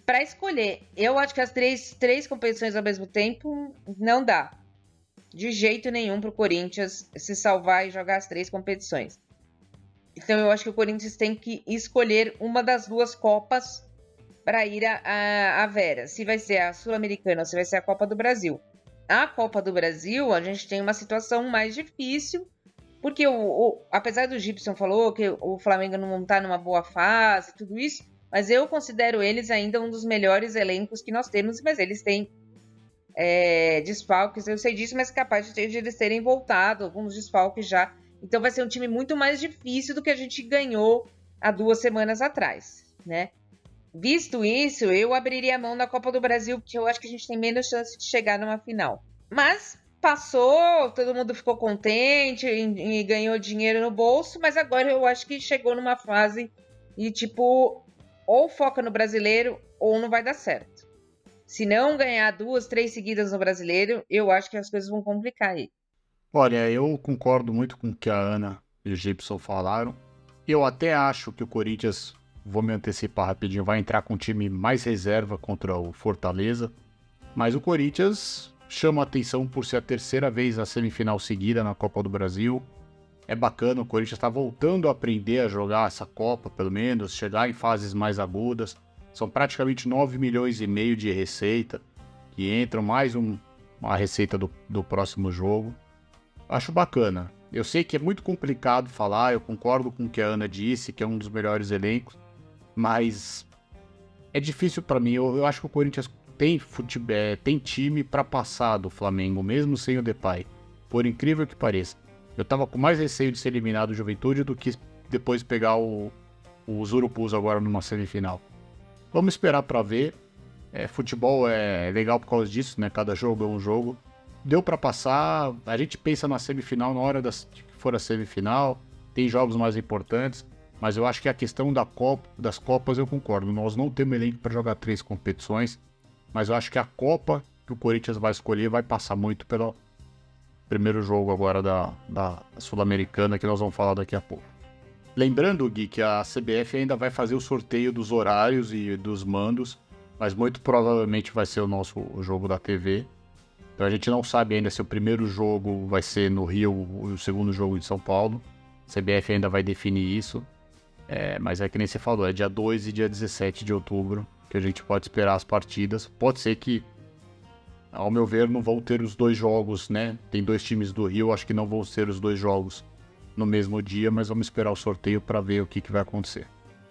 Para escolher. Eu acho que as três competições ao mesmo tempo não dá. De jeito nenhum pro Corinthians se salvar e jogar as 3 competições. Então eu acho que o Corinthians tem que escolher uma das 2 Copas para ir a Vera. Se vai ser a Sul-Americana ou se vai ser a Copa do Brasil. A Copa do Brasil, a gente tem uma situação mais difícil, porque apesar do Gibson falou que o Flamengo não tá numa boa fase, tudo isso, mas eu considero eles ainda um dos melhores elencos que nós temos, mas eles têm desfalques, eu sei disso, mas capaz de eles terem voltado, alguns desfalques já. Então vai ser um time muito mais difícil do que a gente ganhou há 2 semanas atrás, né? Visto isso, eu abriria a mão na Copa do Brasil, porque eu acho que a gente tem menos chance de chegar numa final. Mas passou, todo mundo ficou contente e ganhou dinheiro no bolso, mas agora eu acho que chegou numa fase e tipo, ou foca no brasileiro ou não vai dar certo. Se não ganhar 2, 3 seguidas no brasileiro, eu acho que as coisas vão complicar aí. Olha, eu concordo muito com o que a Ana e o Gibson falaram. Eu até acho que o Corinthians, vou me antecipar rapidinho, vai entrar com um time mais reserva contra o Fortaleza. Mas o Corinthians chama a atenção por ser a terceira vez na semifinal seguida na Copa do Brasil. É bacana, o Corinthians está voltando a aprender a jogar essa Copa, pelo menos, chegar em fases mais agudas. São praticamente 9 milhões e meio de receita, que entram mais uma receita do próximo jogo. Acho bacana. Eu sei que é muito complicado falar, eu concordo com o que a Ana disse, que é um dos melhores elencos, mas é difícil para mim. Eu acho que o Corinthians tem time para passar do Flamengo, mesmo sem o Depay, por incrível que pareça. Eu tava com mais receio de ser eliminado do Juventude do que depois pegar os Urupus agora numa semifinal. Vamos esperar para ver. Futebol é legal por causa disso, né? Cada jogo é um jogo. Deu para passar. A gente pensa na semifinal na hora que for a semifinal. Tem jogos mais importantes. Mas eu acho que a questão das Copas eu concordo. Nós não temos elenco para jogar 3 competições. Mas eu acho que a Copa que o Corinthians vai escolher vai passar muito pelo primeiro jogo agora da Sul-Americana, que nós vamos falar daqui a pouco. Lembrando, Gui, que a CBF ainda vai fazer o sorteio dos horários e dos mandos, mas muito provavelmente vai ser o jogo da TV. Então a gente não sabe ainda se o primeiro jogo vai ser no Rio e o segundo jogo em São Paulo. A CBF ainda vai definir isso. Mas é que nem você falou, é dia 2 e dia 17 de outubro que a gente pode esperar as partidas. Pode ser que, ao meu ver, não vão ter os 2 jogos, né? Tem 2 times do Rio, acho que não vão ser os 2 jogos no mesmo dia, mas vamos esperar o sorteio para ver o que vai acontecer.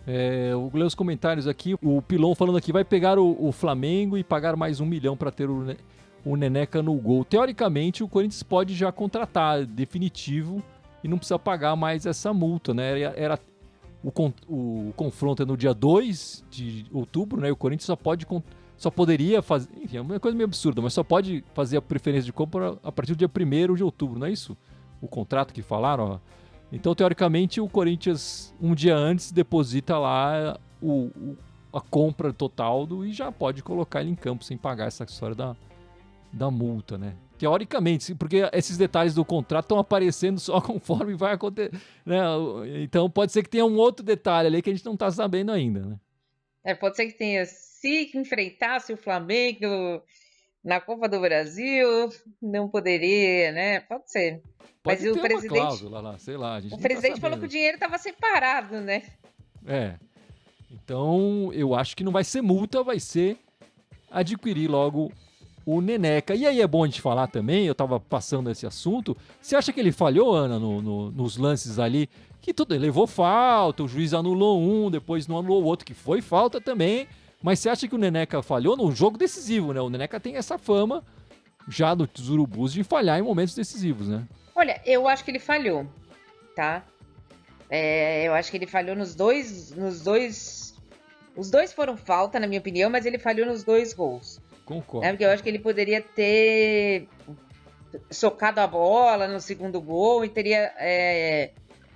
Eu vou ler os comentários aqui. O Pilon falando aqui, vai pegar o Flamengo e pagar mais 1 milhão para ter o Neneca no gol. Teoricamente, o Corinthians pode já contratar definitivo e não precisa pagar mais essa multa, né? O confronto é no dia 2 de outubro, né? O Corinthians só poderia fazer... Enfim, é uma coisa meio absurda, mas só pode fazer a preferência de compra a partir do dia 1º de outubro, não é isso? O contrato que falaram, ó. Então, teoricamente, o Corinthians, um dia antes, deposita lá a compra total e já pode colocar ele em campo sem pagar essa história da multa, né? Teoricamente, porque esses detalhes do contrato estão aparecendo só conforme vai acontecer, né? Então, pode ser que tenha um outro detalhe ali que a gente não está sabendo ainda, né? Pode ser que tenha, se enfrentasse o Flamengo na Copa do Brasil, não poderia, né? Pode ser. Pode Mas ter o presidente, uma cláusula lá, sei lá. A gente o não presidente tá falou que o sabendo. dinheiro estava separado, né? Então, eu acho que não vai ser multa, vai ser adquirir logo o Neneca. E aí é bom a gente falar também, eu tava passando esse assunto, você acha que ele falhou, Ana, nos lances ali? Que tudo, ele levou falta, o juiz anulou um, depois não anulou o outro, que foi falta também. Mas você acha que o Neneca falhou num jogo decisivo, né? O Neneca tem essa fama, já dos urubus, de falhar em momentos decisivos, né? Olha, eu acho que ele falhou, tá? Eu acho que ele falhou nos dois. Os dois foram falta, na minha opinião, mas ele falhou nos 2 gols. Concordo. Né? Porque eu acho que ele poderia ter socado a bola no segundo gol e teria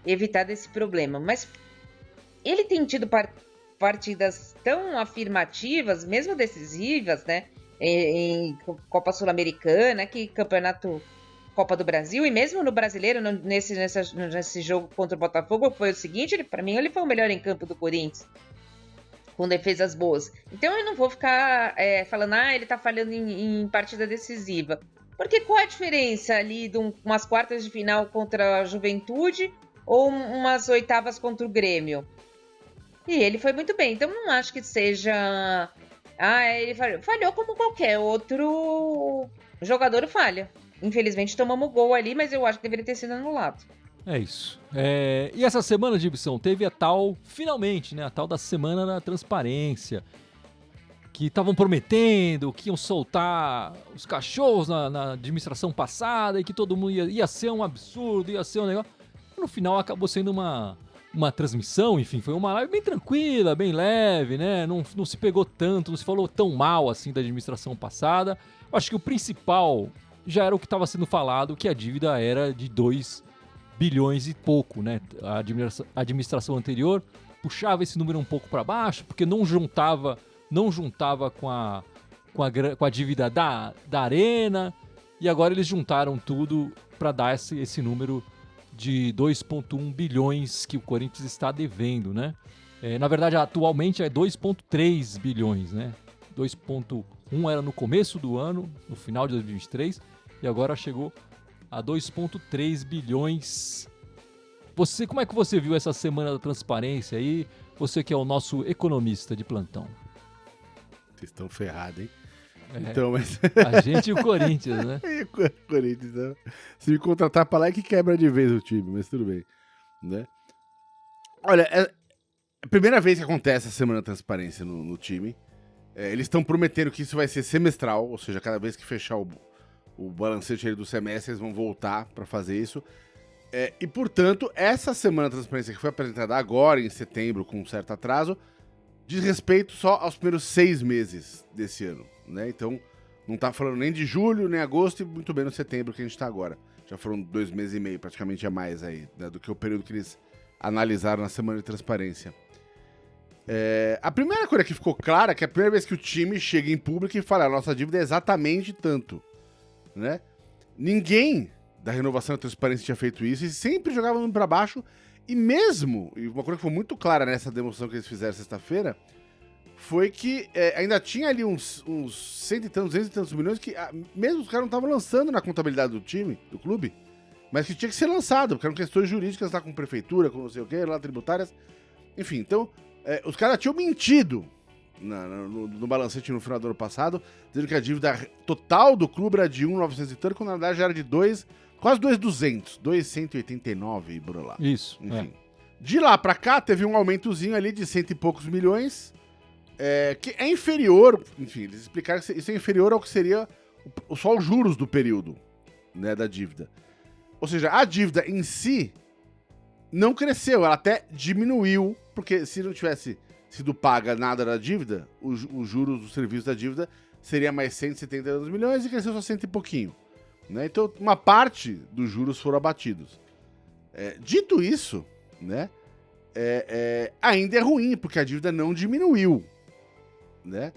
evitado esse problema. Mas ele tem tido partidas tão afirmativas, mesmo decisivas, né? Em Copa Sul-Americana, que campeonato Copa do Brasil, e mesmo no Brasileiro, nesse jogo contra o Botafogo, foi o seguinte, para mim ele foi o melhor em campo do Corinthians, com defesas boas. Então eu não vou ficar falando, ele tá falhando em partida decisiva. Porque qual a diferença ali de umas quartas de final contra a Juventude ou umas oitavas contra o Grêmio? E ele foi muito bem, então não acho que seja... ele falhou como qualquer outro jogador falha. Infelizmente tomamos gol ali, mas eu acho que deveria ter sido anulado. É isso. E essa semana, Gibson, teve finalmente, né? A tal da Semana da Transparência. Que estavam prometendo que iam soltar os cachorros na administração passada e que todo mundo ia ser um absurdo, ia ser um negócio. No final acabou sendo uma transmissão, enfim, foi uma live bem tranquila, bem leve, né? Não se pegou tanto, não se falou tão mal assim da administração passada. Eu acho que o principal já era o que estava sendo falado, que a dívida era de 2 bilhões e pouco, né? A administração anterior puxava esse número um pouco para baixo, porque não juntava com a dívida da Arena, e agora eles juntaram tudo para dar esse número de 2,1 bilhões que o Corinthians está devendo, né? Na verdade, atualmente é 2,3 bilhões, né? 2,1 era no começo do ano, no final de 2023, e agora chegou a 2,3 bilhões. Como é que você viu essa Semana da Transparência aí? Você que é o nosso economista de plantão. Vocês estão ferrados, hein? Então, mas... A gente e o Corinthians, né? Corinthians, né? Se me contratar pra lá é que quebra de vez o time, mas tudo bem, né? Olha, é a primeira vez que acontece a Semana da Transparência no time. Eles estão prometendo que isso vai ser semestral, ou seja, cada vez que fechar o balancete do semestre, eles vão voltar pra fazer isso. E, portanto, essa Semana da Transparência que foi apresentada agora, em setembro, com um certo atraso, diz respeito só aos primeiros 6 meses desse ano, né? Então, não tá falando nem de julho, nem agosto e muito menos setembro que a gente tá agora. Já foram 2 meses e meio, praticamente a mais aí, né, do que o período que eles analisaram na Semana de Transparência. A primeira coisa que ficou clara é que é a primeira vez que o time chega em público e fala, a nossa dívida é exatamente tanto, né? Ninguém da Renovação e Transparência tinha feito isso e sempre jogava o número pra baixo. E mesmo, e uma coisa que foi muito clara nessa demonstração que eles fizeram sexta-feira, foi que ainda tinha ali uns 100 e tantos, 200 e tantos milhões que mesmo os caras não estavam lançando na contabilidade do time, do clube, mas que tinha que ser lançado, porque eram questões jurídicas lá com prefeitura, com não sei o que, lá tributárias, enfim, então os caras tinham mentido no balancete no final do ano passado, dizendo que a dívida total do clube era de 1.900 e tanto, quando na verdade já era de quase 2.200, 2.189 e lá. Isso, enfim. De lá pra cá, teve um aumentozinho ali de 100 e poucos milhões, que é inferior, enfim, eles explicaram que isso é inferior ao que seria só os juros do período, né, da dívida. Ou seja, a dívida em si não cresceu, ela até diminuiu, porque se não tivesse sido paga nada da dívida, os juros do serviço da dívida seria mais 172 milhões e cresceu só 100 e pouquinho. Né? Então, uma parte dos juros foram abatidos. Dito isso, né, ainda é ruim, porque a dívida não diminuiu. Né?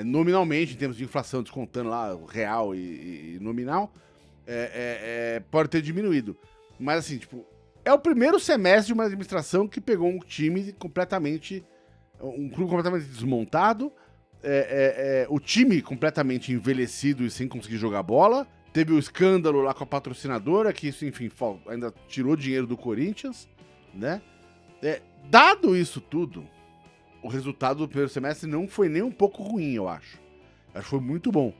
Nominalmente, em termos de inflação, descontando lá o real e nominal, pode ter diminuído. Mas assim, tipo, é o primeiro semestre de uma administração que pegou um time completamente... um clube completamente desmontado, o time completamente envelhecido e sem conseguir jogar bola. Teve o escândalo lá com a patrocinadora, que isso, enfim, ainda tirou dinheiro do Corinthians, né? Dado isso tudo, o resultado do primeiro semestre não foi nem um pouco ruim, eu acho. Acho que foi muito bom.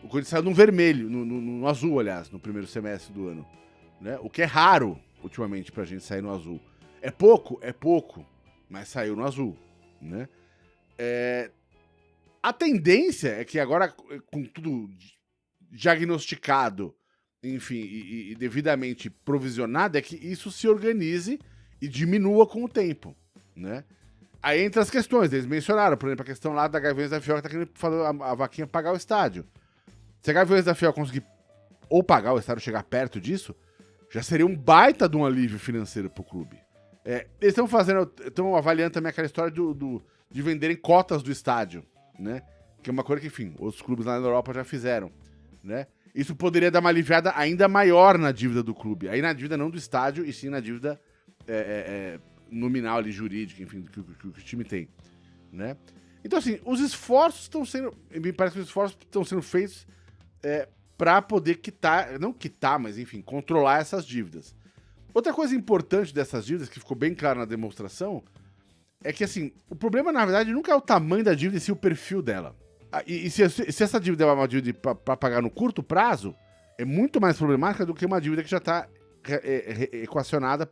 O Corinthians saiu no vermelho, no azul, aliás, no primeiro semestre do ano. Né? O que é raro, ultimamente, pra gente sair no azul. É pouco, mas saiu no azul. Né? A tendência é que agora, com tudo diagnosticado, enfim, e devidamente provisionado, é que isso se organize e diminua com o tempo, né? Aí entra as questões, eles mencionaram, por exemplo, a questão lá da Gaviões da Fiel, que tá querendo a vaquinha pagar o estádio. Se a Gaviões da Fiel conseguir ou pagar o estádio, chegar perto disso, já seria um baita de um alívio financeiro pro clube. Eles estão avaliando também aquela história de venderem cotas do estádio, né? Que é uma coisa que, enfim, outros clubes lá na Europa já fizeram, né? Isso poderia dar uma aliviada ainda maior na dívida do clube. Aí na dívida não do estádio, e sim na dívida nominal ali, jurídica, enfim, que o time tem, né? Então, assim, os esforços estão sendo... Me parece que os esforços estão sendo feitos para poder mas, enfim, controlar essas dívidas. Outra coisa importante dessas dívidas, que ficou bem claro na demonstração, é que, assim, o problema, na verdade, nunca é o tamanho da dívida, e sim o perfil dela. E se essa dívida é uma dívida para pagar no curto prazo, é muito mais problemática do que uma dívida que já está equacionada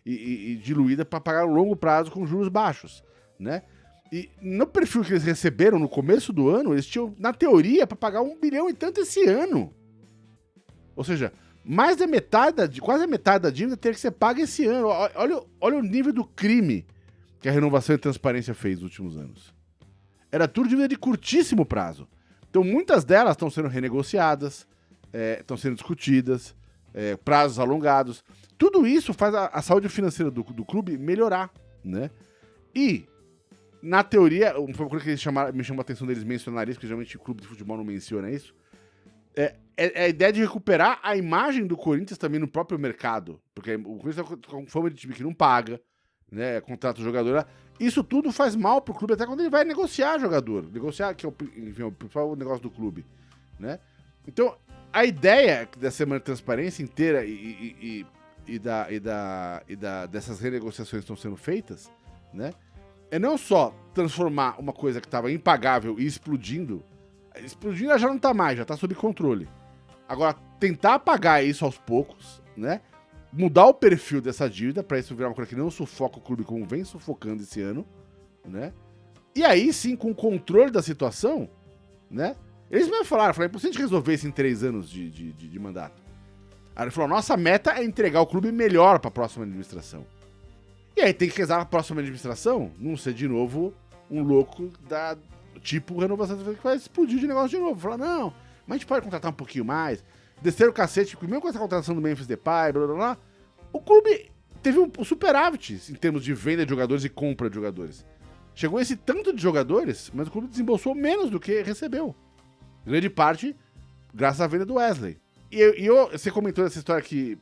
e diluída para pagar no longo prazo com juros baixos, né? E no perfil que eles receberam no começo do ano, eles tinham, na teoria, para pagar 1 bilhão e tanto esse ano. Ou seja, quase a metade da dívida teria que ser paga esse ano. Olha o nível do crime que a Renovação e Transparência fez nos últimos anos. Era tudo dívida de curtíssimo prazo. Então, muitas delas estão sendo renegociadas, estão sendo discutidas, prazos alongados. Tudo isso faz a saúde financeira do clube melhorar, né? E, na teoria, uma coisa que me chamou a atenção deles mencionarem isso, porque geralmente o clube de futebol não menciona isso, é a ideia de recuperar a imagem do Corinthians também no próprio mercado. Porque o Corinthians está com fama de time que não paga, né, contrata o jogador. Isso tudo faz mal pro clube até quando ele vai negociar jogador. Negociar, que é o principal negócio do clube, né? Então, a ideia da Semana de Transparência inteira dessas renegociações que estão sendo feitas, né, é não só transformar uma coisa que estava impagável e explodindo ela já não tá mais, já tá sob controle. Agora, tentar apagar isso aos poucos, né? Mudar o perfil dessa dívida pra isso virar uma coisa que não sufoca o clube como vem sufocando esse ano, né? E aí sim, com o controle da situação, né? Eles mesmo falaram, é impossível de resolver isso em 3 anos de mandato. Aí ele falou, nossa meta é entregar o clube melhor pra próxima administração. E aí tem que rezar a próxima administração não ser de novo um louco tipo renovação que vai explodir de negócio de novo. Falar, não, mas a gente pode contratar um pouquinho mais. Descer o cacete, porque mesmo com essa contratação do Memphis Depay, blá blá blá, o clube teve um superávit em termos de venda de jogadores e compra de jogadores. Chegou esse tanto de jogadores, mas o clube desembolsou menos do que recebeu. Grande parte graças à venda do Wesley. Você comentou essa história que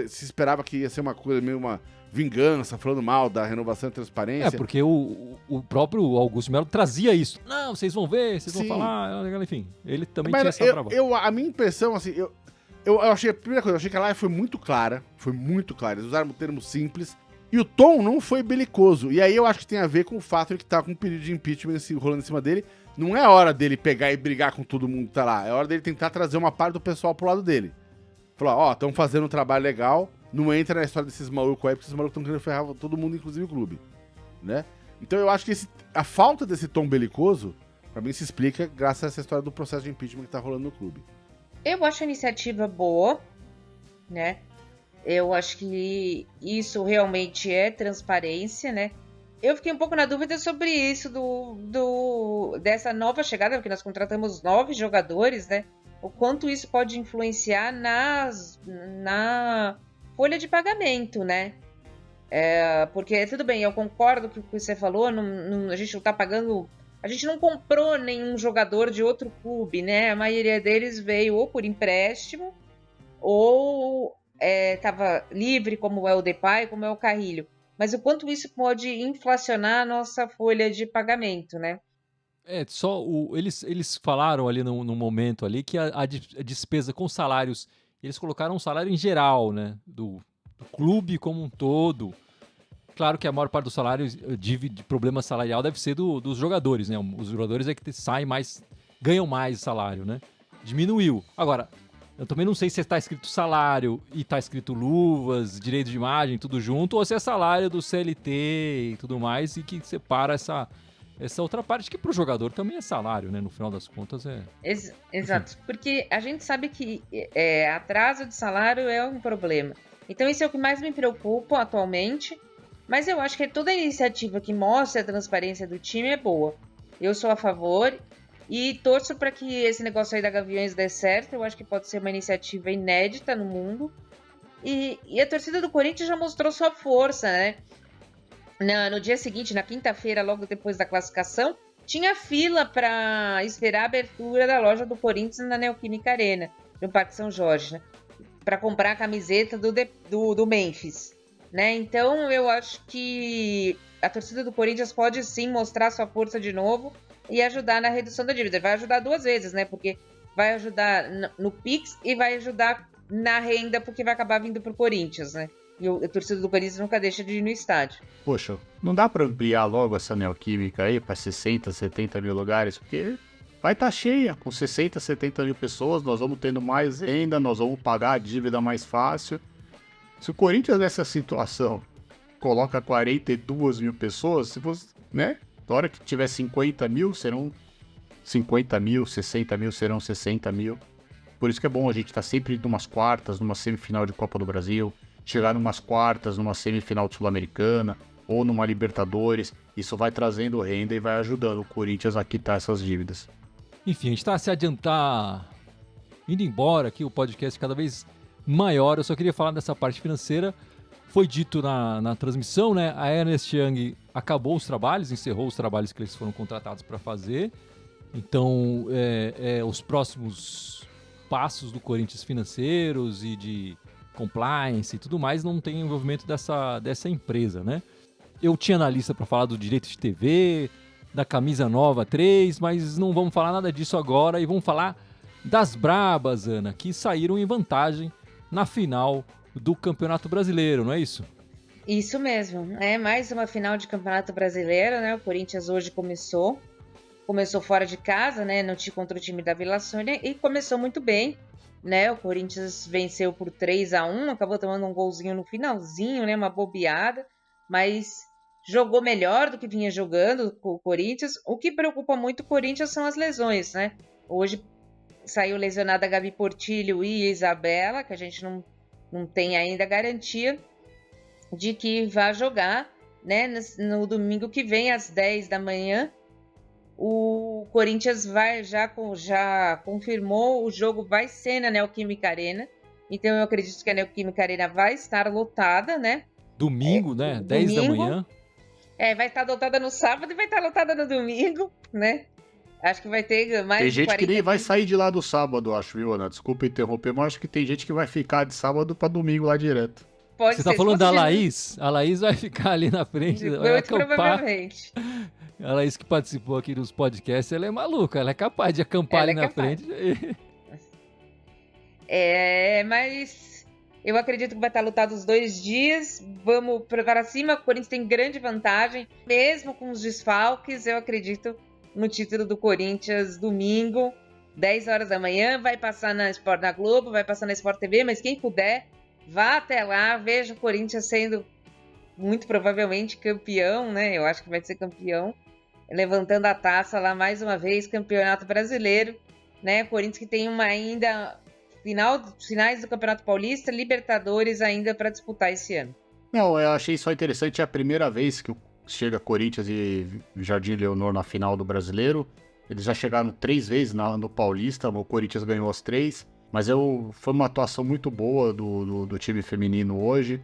se esperava que ia ser uma coisa meio uma vingança, falando mal da Renovação e Transparência. Porque o próprio Augusto Melo trazia isso. Não, vocês vão ver, vocês vão falar, enfim. Ele também tinha essa brava. A minha impressão, assim, eu achei, a primeira coisa, eu achei que a live foi muito clara, eles usaram um termo simples, E o tom não foi belicoso. E aí eu acho que tem a ver com o fato de que tá com um pedido de impeachment rolando em cima dele. Não é hora dele pegar e brigar com todo mundo que tá lá. É hora dele tentar trazer uma parte do pessoal pro lado dele. Falar, ó, estão fazendo um trabalho legal, não entra na história desses malucos aí, porque esses malucos estão querendo ferrar todo mundo, inclusive o clube. Né? Então eu acho que a falta desse tom belicoso, pra mim, se explica graças a essa história do processo de impeachment que tá rolando no clube. Eu acho a iniciativa boa, né? Eu acho que isso realmente é transparência, né? Eu fiquei um pouco na dúvida sobre isso dessa nova chegada, porque nós contratamos 9 jogadores, né? O quanto isso pode influenciar na folha de pagamento, né? Porque, tudo bem, eu concordo com o que você falou, a gente não tá pagando... A gente não comprou nenhum jogador de outro clube, né? A maioria deles veio ou por empréstimo, ou estava livre, como é o Depay, como é o Carrilho. Mas o quanto isso pode inflacionar a nossa folha de pagamento, né? Eles falaram ali no momento ali que a despesa com salários, eles colocaram um salário em geral, né? Do clube como um todo. Claro que a maior parte do salário de problema salarial deve ser dos jogadores, né? Os jogadores é que saem mais, ganham mais salário, né? Diminuiu. Agora, eu também não sei se está escrito salário e está escrito luvas, direito de imagem, tudo junto, ou se é salário do CLT e tudo mais, e que separa essa outra parte que para o jogador também é salário, né? No final das contas é... Exato, porque a gente sabe que atraso de salário é um problema. Então isso é o que mais me preocupa atualmente, mas eu acho que toda iniciativa que mostra a transparência do time é boa. Eu sou a favor e torço para que esse negócio aí da Gaviões dê certo. Eu acho que pode ser uma iniciativa inédita no mundo. E a torcida do Corinthians já mostrou sua força, né? No dia seguinte, na quinta-feira, logo depois da classificação, tinha fila para esperar a abertura da loja do Corinthians na Neoquímica Arena, no Parque São Jorge, né? Para comprar a camiseta do Memphis, né? Então eu acho que a torcida do Corinthians pode sim mostrar sua força de novo e ajudar na redução da dívida. Vai ajudar 2 vezes, né? Porque vai ajudar no Pix e vai ajudar na renda, porque vai acabar vindo pro Corinthians, né? E a torcida do Corinthians nunca deixa de ir no estádio. Poxa, não dá pra ampliar logo essa Neoquímica aí pra 60, 70 mil lugares? Porque vai estar cheia, com 60, 70 mil pessoas, nós vamos tendo mais renda, nós vamos pagar a dívida mais fácil. Se o Corinthians nessa situação coloca 42 mil pessoas, se fosse, né? Na hora que tiver 50 mil, serão 50 mil, 60 mil, serão 60 mil. Por isso que é bom a gente estar sempre numas quartas, numa semifinal de Copa do Brasil, chegar numas quartas, numa semifinal de Sul-Americana, ou numa Libertadores. Isso vai trazendo renda e vai ajudando o Corinthians a quitar essas dívidas. Enfim, a gente está se adiantar, indo embora aqui, o podcast cada vez maior. Eu só queria falar dessa parte financeira. Foi dito na transmissão, né? A Ernst Young acabou os trabalhos, encerrou os trabalhos que eles foram contratados para fazer. Então, os próximos passos do Corinthians financeiros e de compliance e tudo mais não tem envolvimento dessa empresa, né? Eu tinha na lista para falar do direito de TV, da camisa nova 3, mas não vamos falar nada disso agora e vamos falar das brabas, Ana, que saíram em vantagem na final do Campeonato Brasileiro, não é isso? Isso mesmo, é mais uma final de Campeonato Brasileiro, né? O Corinthians hoje começou fora de casa, né? Contra o time da Vila Sônia e começou muito bem, né? O Corinthians venceu por 3-1, acabou tomando um golzinho no finalzinho, né? Uma bobeada, mas jogou melhor do que vinha jogando o Corinthians. O que preocupa muito o Corinthians são as lesões, né? Hoje saiu lesionada a Gabi Portillo e a Isabela, que a gente não tem ainda garantia de que vai jogar, né? No domingo que vem, às 10 da manhã, o Corinthians já confirmou, o jogo vai ser na Neoquímica Arena, então eu acredito que a Neoquímica Arena vai estar lotada, né? Domingo, né? 10 da manhã. Vai estar lotada no sábado e vai estar lotada no domingo, né? Acho que vai ter mais Tem gente que nem vai sair de lá do sábado, acho, viu, Ana? Desculpa interromper, mas acho que tem gente que vai ficar de sábado pra domingo lá direto. Você tá falando da Laís? A Laís vai ficar ali na frente, vai acampar. Provavelmente. A Laís que participou aqui dos podcasts, ela é maluca, ela é capaz de acampar ali na frente. Mas Eu acredito que vai estar lutado os 2 dias. Vamos para cima. O Corinthians tem grande vantagem. Mesmo com os desfalques, eu acredito no título do Corinthians domingo, 10 horas da manhã. Vai passar na Globo, vai passar na Sport TV, mas quem puder, vá até lá, veja o Corinthians sendo muito provavelmente campeão, né? Eu acho que vai ser campeão. Levantando a taça lá mais uma vez, Campeonato Brasileiro, né? O Corinthians que tem ainda finais do Campeonato Paulista, Libertadores ainda para disputar esse ano. Não, eu achei só interessante, é a primeira vez que chega Corinthians e Jardim Leonor na final do Brasileiro. Eles já chegaram 3 vezes no Paulista, o Corinthians ganhou as 3, mas foi uma atuação muito boa do time feminino hoje.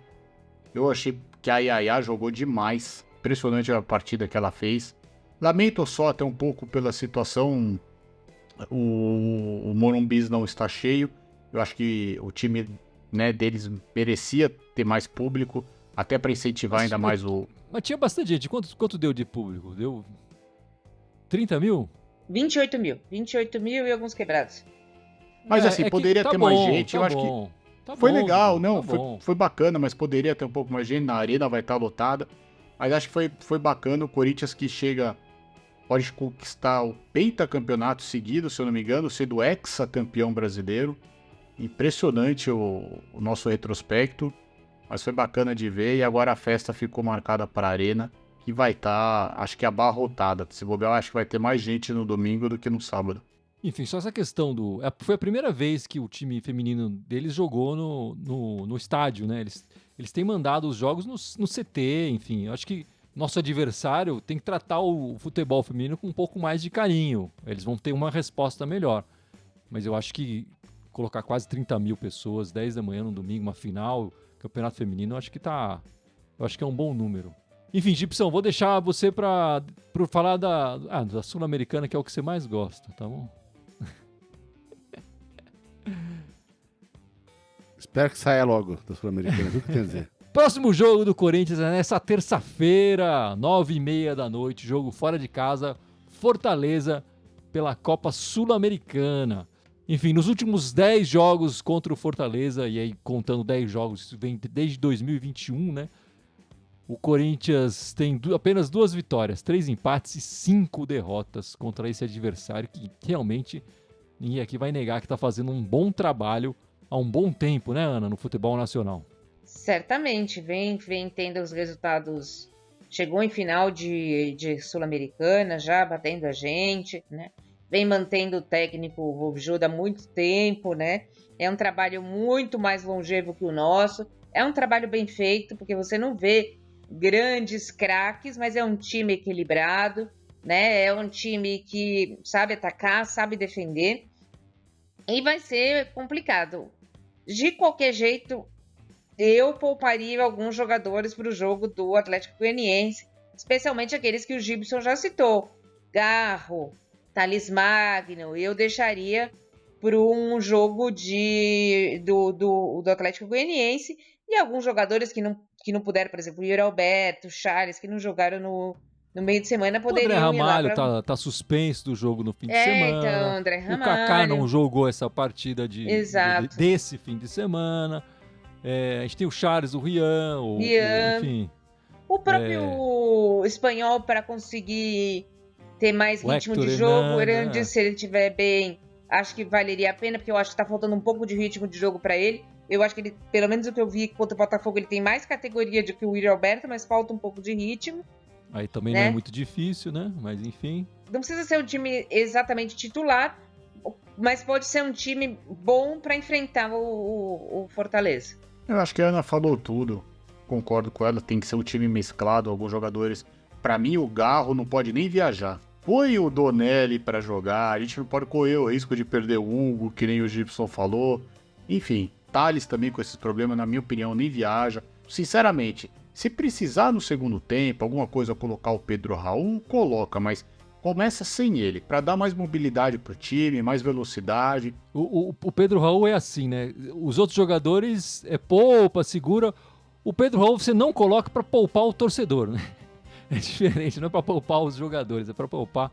Eu achei que a Yaya jogou demais, impressionante a partida que ela fez. Lamento só até um pouco pela situação, o Morumbi não está cheio. Eu acho que o time, né, deles merecia ter mais público, até para incentivar ainda mais o... Mas tinha bastante gente. Quanto deu de público? Deu 30 mil? 28 mil e alguns quebrados. Mas assim, poderia ter mais gente. Eu acho que foi legal, não, foi bacana, mas poderia ter um pouco mais gente. Na arena vai estar lotada. Mas acho que foi bacana. O Corinthians que pode conquistar o pentacampeonato seguido, se eu não me engano, sendo hexacampeão brasileiro. Impressionante o nosso retrospecto, mas foi bacana de ver. E agora a festa ficou marcada para a arena, que vai estar, acho que abarrotada. Se bobear, acho que vai ter mais gente no domingo do que no sábado. Enfim, só essa questão foi a primeira vez que o time feminino deles jogou no estádio, né? Eles têm mandado os jogos no CT, enfim. Eu acho que nosso adversário tem que tratar o futebol feminino com um pouco mais de carinho. Eles vão ter uma resposta melhor. Mas eu acho que colocar quase 30 mil pessoas, 10 da manhã no domingo, uma final, campeonato feminino, eu acho que é um bom número. Enfim, Gibson, vou deixar você para falar da Sul-Americana, que é o que você mais gosta, tá bom? Espero que saia logo da Sul-Americana, tudo que tem a dizer. Próximo jogo do Corinthians é nessa terça-feira, 9h30 da noite, jogo fora de casa, Fortaleza, pela Copa Sul-Americana. Enfim, nos últimos 10 jogos contra o Fortaleza, e aí contando 10 jogos, isso vem desde 2021, né? O Corinthians tem apenas 2 vitórias, 3 empates e 5 derrotas contra esse adversário que realmente ninguém aqui vai negar que está fazendo um bom trabalho há um bom tempo, né, Ana, no futebol nacional. Certamente, vem tendo os resultados. Chegou em final de Sul-Americana, já batendo a gente, né? Vem mantendo o técnico Robjuda há muito tempo, né? É um trabalho muito mais longevo que o nosso. É um trabalho bem feito, porque você não vê grandes craques, mas é um time equilibrado, né? É um time que sabe atacar, sabe defender. E vai ser complicado. De qualquer jeito, eu pouparia alguns jogadores para o jogo do Atlético Goianiense, especialmente aqueles que o Gibson já citou. Garro, Thales Magno, eu deixaria para um jogo do Atlético Goianiense e alguns jogadores que não puderam, por exemplo, o Yuri Alberto, o Charles, que não jogaram no meio de semana, poderiam ir lá. O André Ramalho pra... tá suspenso do jogo no fim de semana. Então, André Ramalho. O Kaká não jogou essa partida desse fim de semana. A gente tem o Charles, o Rian, enfim. O próprio espanhol para conseguir ter mais ritmo de jogo. Hernandes, se ele estiver bem, acho que valeria a pena, porque eu acho que tá faltando um pouco de ritmo de jogo para ele. Eu acho que ele, pelo menos o que eu vi contra o Botafogo, ele tem mais categoria do que o Yuri Alberto, mas falta um pouco de ritmo. Aí também não é muito difícil, né? Mas enfim. Não precisa ser um time exatamente titular, mas pode ser um time bom para enfrentar o Fortaleza. Eu acho que a Ana falou tudo. Concordo com ela, tem que ser um time mesclado, alguns jogadores. Pra mim, o Garro não pode nem viajar. Põe o Donelli pra jogar, a gente não pode correr o risco de perder o Hugo, que nem o Gibson falou. Enfim, Thales também com esses problemas, na minha opinião, nem viaja. Sinceramente, se precisar no segundo tempo, alguma coisa colocar o Pedro Raul, coloca, mas começa sem ele, pra dar mais mobilidade pro time, mais velocidade. O Pedro Raul é assim, né? Os outros jogadores poupa, segura. O Pedro Raul você não coloca pra poupar o torcedor, né? É diferente, não é pra poupar os jogadores, é pra poupar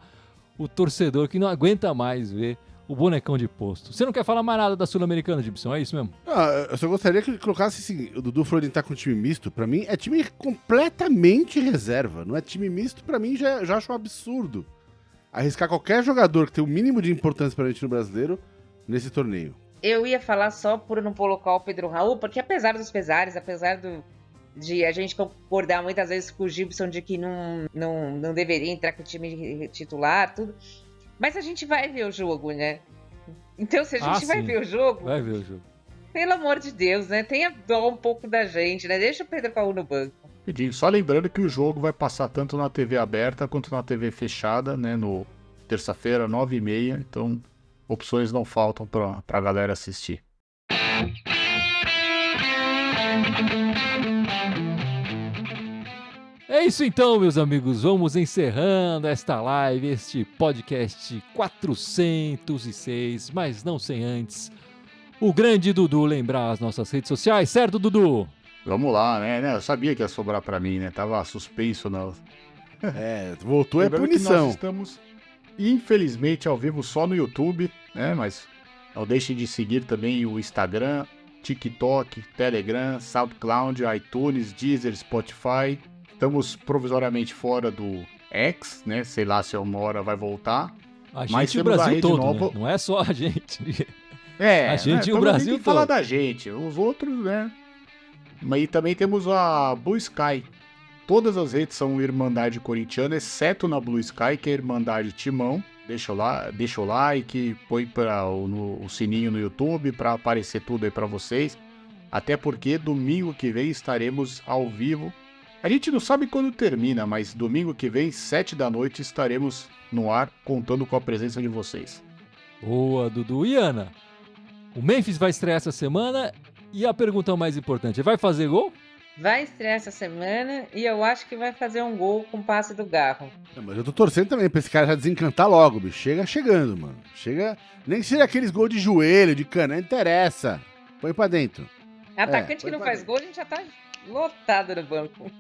o torcedor que não aguenta mais ver o bonecão de posto. Você não quer falar mais nada da Sul-Americana, Gibson? É isso mesmo? Eu só gostaria que ele colocasse assim, o Dudu falou de estar com time misto, pra mim é time completamente reserva, não é time misto, pra mim já acho um absurdo arriscar qualquer jogador que tem o mínimo de importância pra gente no brasileiro nesse torneio. Eu ia falar só por não colocar o Pedro Raul, porque apesar dos pesares, apesar de a gente concordar muitas vezes com o Gibson de que não deveria entrar com o time titular, tudo, mas a gente vai ver o jogo, né? Então, se a gente vai ver o jogo... Vai ver o jogo. Pelo amor de Deus, né? Tenha dó um pouco da gente, né? Deixa o Pedro Raul no banco. Rapidinho, só lembrando que o jogo vai passar tanto na TV aberta quanto na TV fechada, né? No terça-feira, 9h30. Então, opções não faltam pra galera assistir. É isso então, meus amigos. Vamos encerrando esta live, este podcast 406, mas não sem antes o grande Dudu lembrar as nossas redes sociais, certo, Dudu? Vamos lá, né? Eu sabia que ia sobrar pra mim, né? Tava suspenso na... Voltou é Lembrando que punição. nós estamos, infelizmente, ao vivo só no YouTube, né? Mas não deixem de seguir também o Instagram, TikTok, Telegram, SoundCloud, iTunes, Deezer, Spotify. Estamos provisoriamente fora do X, né? Sei lá se uma hora vai voltar. A Mas gente e o temos a Brasil rede todo, nova. né? Não é só a gente. A gente e o também Brasil tem que falar todo. da gente. Os outros, né? Mas também temos a Blue Sky. Todas as redes são Irmandade Corintiana, exceto na Blue Sky, que é Irmandade Timão. Deixa o like, põe o sininho no YouTube para aparecer tudo aí para vocês. Até porque domingo que vem estaremos ao vivo. A gente não sabe quando termina, mas domingo que vem, 19h, estaremos no ar contando com a presença de vocês. Boa, Dudu. E Ana, o Memphis vai estrear essa semana e a pergunta mais importante, vai fazer gol? Vai estrear essa semana e eu acho que vai fazer um gol com passe do Garro. Mas eu tô torcendo também pra esse cara já desencantar logo, bicho. Chega chegando, mano. Chega. Nem que seja aqueles gols de joelho, de cana, não interessa. Põe pra dentro. Atacante que não faz gol, a gente já tá lotado no banco.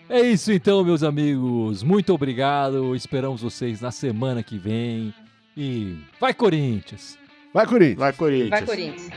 É isso então, meus amigos. Muito obrigado. Esperamos vocês na semana que vem. E vai, Corinthians! Vai, Corinthians! Vai, Corinthians! Vai, Corinthians!